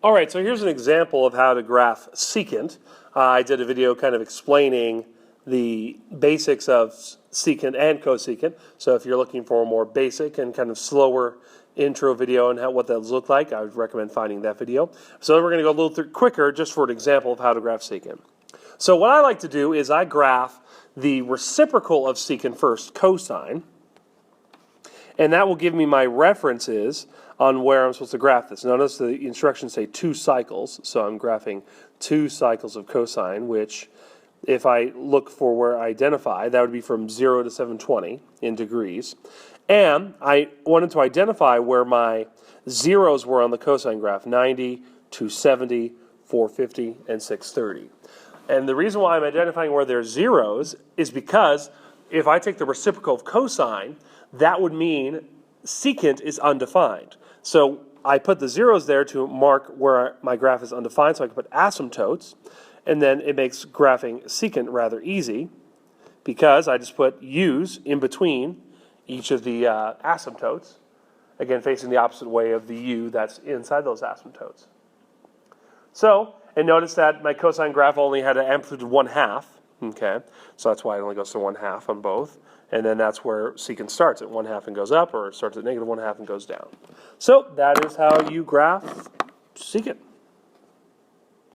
All right, so here's an example of how to graph secant. I did a video kind of explaining the basics of secant and cosecant. So if you're looking for a more basic and kind of slower intro video and what those look like, I would recommend finding that video. So we're going to go a little quicker just for an example of how to graph secant. So what I like to do is I graph the reciprocal of secant first, cosine, and that will give me my references on where I'm supposed to graph this. Notice the instructions say 2 cycles, so I'm graphing 2 cycles of cosine, which if I look for where I identify, that would be from 0 to 720 in degrees. And I wanted to identify where my zeros were on the cosine graph, 90, 270, 450, and 630. And the reason why I'm identifying where there's zeros is because if I take the reciprocal of cosine, that would mean secant is undefined. So I put the zeros there to mark where my graph is undefined, so I can put asymptotes, and then it makes graphing secant rather easy because I just put u's in between each of the asymptotes, again facing the opposite way of the u that's inside those asymptotes. So, and notice that my cosine graph only had an amplitude of 1/2, okay, so that's why it only goes to 1/2 on both. And then that's where secant starts at 1/2 and goes up, or it starts at -1/2 and goes down. So that is how you graph secant.